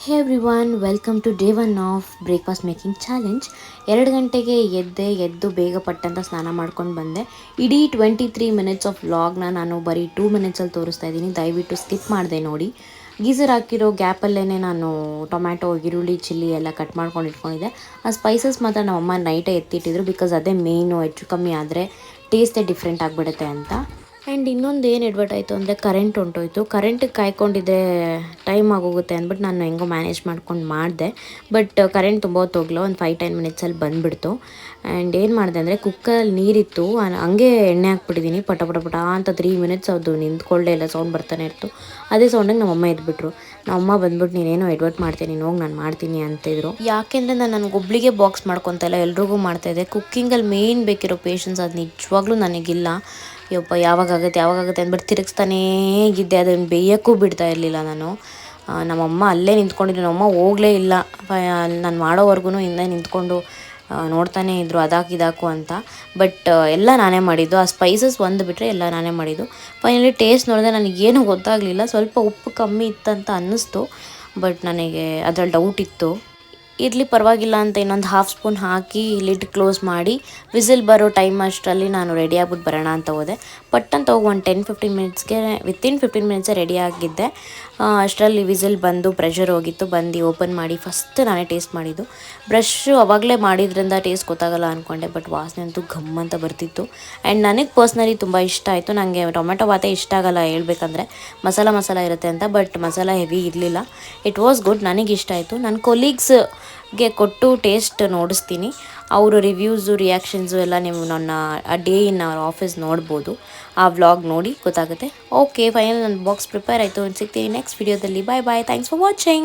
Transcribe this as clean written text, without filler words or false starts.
Hey everyone, welcome to day one of breakfast making challenge. 2 ಗಂಟೆಗೆ ಎದ್ದು ಬೇಗ ಪಟ್ಟಂತ ಸ್ನಾನ ಮಾಡ್ಕೊಂಡು ಬಂದೆ. ಇಡೀ 23 ಮಿನಿಟ್ಸ್ ಆಫ್ ವ್ಲಾಗ್ನ ನಾನು ಬರೀ 2 ಮಿನಿಟ್ಸಲ್ಲಿ ತೋರಿಸ್ತಾ ಇದ್ದೀನಿ. ದಯವಿಟ್ಟು ಸ್ಕಿಪ್ ಮಾಡಿದೆ ನೋಡಿ. ಗೀಸರ್ ಹಾಕಿರೋ ಗ್ಯಾಪಲ್ಲೇ ನಾನು ಟೊಮ್ಯಾಟೊ, ಈರುಳ್ಳಿ, ಚಿಲ್ಲಿ ಎಲ್ಲ ಕಟ್ ಮಾಡ್ಕೊಂಡು ಇಟ್ಕೊಂಡಿದ್ದೆ. ಆ ಸ್ಪೈಸಸ್ ಮಾತ್ರ ನಮ್ಮಮ್ಮ ನೈಟೇ ಎತ್ತಿಟ್ಟಿದ್ರು, ಬಿಕಾಸ್ ಅದೇ ಮೇಯ್ನು. ಹೆಚ್ಚು ಕಮ್ಮಿ ಆದರೆ ಟೇಸ್ಟೇ ಡಿಫ್ರೆಂಟ್ ಆಗಿಬಿಡುತ್ತೆ ಅಂತ. ಆ್ಯಂಡ್ ಇನ್ನೊಂದು ಏನು ಎಡ್ವರ್ಟ್ ಅಂದರೆ ಕರೆಂಟ್ ಹೊಂಟೋಯ್ತು. ಕರೆಂಟಿಗೆ ಕಾಯ್ಕೊಂಡಿದ್ದೆ, ಟೈಮ್ ಆಗೋಗುತ್ತೆ ಅಂದ್ಬಿಟ್ಟು ನಾನು ಹೆಂಗೋ ಮ್ಯಾನೇಜ್ ಮಾಡ್ಕೊಂಡು ಮಾಡಿದೆ. ಬಟ್ ಕರೆಂಟ್ ತುಂಬ ಹೊತ್ತು ಹೋಗ್ಲೋ, ಒಂದು 5-10 ಮಿನಿಟ್ಸಲ್ಲಿ ಬಂದುಬಿಡ್ತು. ಆ್ಯಂಡ್ ಏನು ಮಾಡಿದೆ ಅಂದರೆ ಕುಕ್ಕರಲ್ಲಿ ನೀರಿತ್ತು, ಹಂಗೆ ಎಣ್ಣೆ ಹಾಕ್ಬಿಟ್ಟಿದ್ದೀನಿ. ಪಟ ಪಟ ಪಟ ಅಂತ 3 ಮಿನಿಟ್ಸ್ ಅದು ನಿಂತ್ಕೊಳ್ಳೇ ಇಲ್ಲ, ಸೌಂಡ್ ಬರ್ತಾನೆ ಇತ್ತು. ಅದೇ ಸೌಂಡಿಗೆ ನಮ್ಮಮ್ಮ ಎದ್ಬಿಟ್ರು. ನಮ್ಮಮ್ಮ ಬಂದ್ಬಿಟ್ಟು ನೀನೇನೋ ಎಡ್ವರ್ಟ್ ಮಾಡ್ತೀನಿ, ನೀನು ಹೋಗಿ ನಾನು ಮಾಡ್ತೀನಿ ಅಂತಿದ್ರು. ಯಾಕೆಂದರೆ ನಾನು ನನಗೊಬ್ಳಿಗೆ ಬಾಕ್ಸ್ ಮಾಡ್ಕೊತಾ ಇಲ್ಲ, ಎಲ್ರಿಗೂ ಮಾಡ್ತಾಯಿದ್ದೆ. ಕುಕ್ಕಿಂಗಲ್ಲಿ ಮೇಯ್ನ್ ಬೇಕಿರೋ ಪೇಷನ್ಸ್ ಅದು ನಿಜವಾಗ್ಲೂ ನನಗಿಲ್ಲ. ಯಪ್ಪ ಯಾವಾಗಾಗುತ್ತೆ ಅಂದ್ಬಿಟ್ಟು ತಿರುಗಿಸ್ತಾನೇ ಇದ್ದೆ, ಅದನ್ನು ಬೇಯೋಕ್ಕೂ ಬಿಡ್ತಾ ಇರಲಿಲ್ಲ ನಾನು. ನಮ್ಮಮ್ಮ ಅಲ್ಲೇ ನಿಂತ್ಕೊಂಡಿದ್ರು, ನಮ್ಮಮ್ಮ ಹೋಗಲೇ ಇಲ್ಲ. ನಾನು ಮಾಡೋವರೆಗೂ ಹಿಂದೆ ನಿಂತ್ಕೊಂಡು ನೋಡ್ತಾನೇ ಇದ್ದರು, ಅದಾಕು ಅಂತ. ಬಟ್ ಎಲ್ಲ ನಾನೇ ಮಾಡಿದ್ದು. ಆ ಸ್ಪೈಸಸ್ ಒಂದು ಬಿಟ್ಟರೆ ಎಲ್ಲ ನಾನೇ ಮಾಡಿದ್ದು. ಫೈನಲಿ ಟೇಸ್ಟ್ ನೋಡಿದೆ, ನನಗೇನು ಗೊತ್ತಾಗಲಿಲ್ಲ. ಸ್ವಲ್ಪ ಉಪ್ಪು ಕಮ್ಮಿ ಇತ್ತಂತ ಅನ್ನಿಸ್ತು, ಬಟ್ ನನಗೆ ಅದರಲ್ಲಿ ಡೌಟ್ ಇತ್ತು. ಇರಲಿ ಪರವಾಗಿಲ್ಲ ಅಂತ ಇನ್ನೊಂದು 1/2 ಸ್ಪೂನ್ ಹಾಕಿ ಲಿಡ್ ಕ್ಲೋಸ್ ಮಾಡಿ ವಿಸಿಲ್ ಬರೋ ಟೈಮ್ ಅಷ್ಟರಲ್ಲಿ ನಾನು ರೆಡಿ ಆಗ್ಬಿಟ್ಟು ಬರೋಣ ಅಂತ ಹೋದೆ. ಪಟ್ಟಂತ ಹೋಗಿ ಒಂದು 10-15 ಮಿನಿಟ್ಸ್ಗೆ ವಿತಿನ್ 15 ಮಿನಿಟ್ಸೇ ರೆಡಿ ಆಗಿದ್ದೆ. ಅಷ್ಟರಲ್ಲಿ ವಿಸಿಲ್ ಬಂದು ಪ್ರೆಷರ್ ಹೋಗಿತ್ತು. ಬಂದು ಓಪನ್ ಮಾಡಿ ಫಸ್ಟ್ ನಾನೇ ಟೇಸ್ಟ್ ಮಾಡಿದ್ದು. ಬ್ರಷ್ ಅವಾಗಲೇ ಮಾಡಿದ್ರಿಂದ ಟೇಸ್ಟ್ ಗೊತ್ತಾಗಲ್ಲ ಅಂದ್ಕೊಂಡೆ, ಬಟ್ ವಾಸನೆ ಅಂತೂ ಘಮ್ ಅಂತ ಬರ್ತಿತ್ತು. ಆ್ಯಂಡ್ ನನಗೆ ಪರ್ಸ್ನಲಿ ತುಂಬ ಇಷ್ಟ ಆಯಿತು. ನನಗೆ ಟೊಮೆಟೊ ಬಾತೇ ಇಷ್ಟ ಆಗಲ್ಲ ಹೇಳ್ಬೇಕಂದ್ರೆ, ಮಸಾಲ ಇರುತ್ತೆ ಅಂತ. ಬಟ್ ಮಸಾಲ ಹೆವಿ ಇರಲಿಲ್ಲ. ಇಟ್ ವಾಸ್ ಗುಡ್, ನನಗೆ ಇಷ್ಟ ಆಯಿತು. ನನ್ನ ಕೊಲೀಗ್ಸ್ಗೆ ಕೊಟ್ಟು ಟೇಸ್ಟ್ ನೋಡಿಸ್ತೀನಿ. ಅವರು ರಿವ್ಯೂಸು, ರಿಯಾಕ್ಷನ್ಸು ಎಲ್ಲ ನೀವು ನನ್ನ ಡೇ ಇನ್ ಅವರ್ ಆಫೀಸ್ ನೋಡ್ಬೋದು. ಆ ವ್ಲಾಗ್ ನೋಡಿ ಗೊತ್ತಾಗುತ್ತೆ. ಓಕೆ, ಫೈನಲ್ ನನ್ನ ಬಾಕ್ಸ್ ಪ್ರಿಪೇರ್ ಆಯಿತು. ಸಿಗ್ತೀನಿ ನೆಕ್ಸ್ಟ್ ವಿಡಿಯೋದಲ್ಲಿ. ಬಾಯ್ ಬಾಯ್, ಥ್ಯಾಂಕ್ಸ್ ಫಾರ್ ವಾಚಿಂಗ್.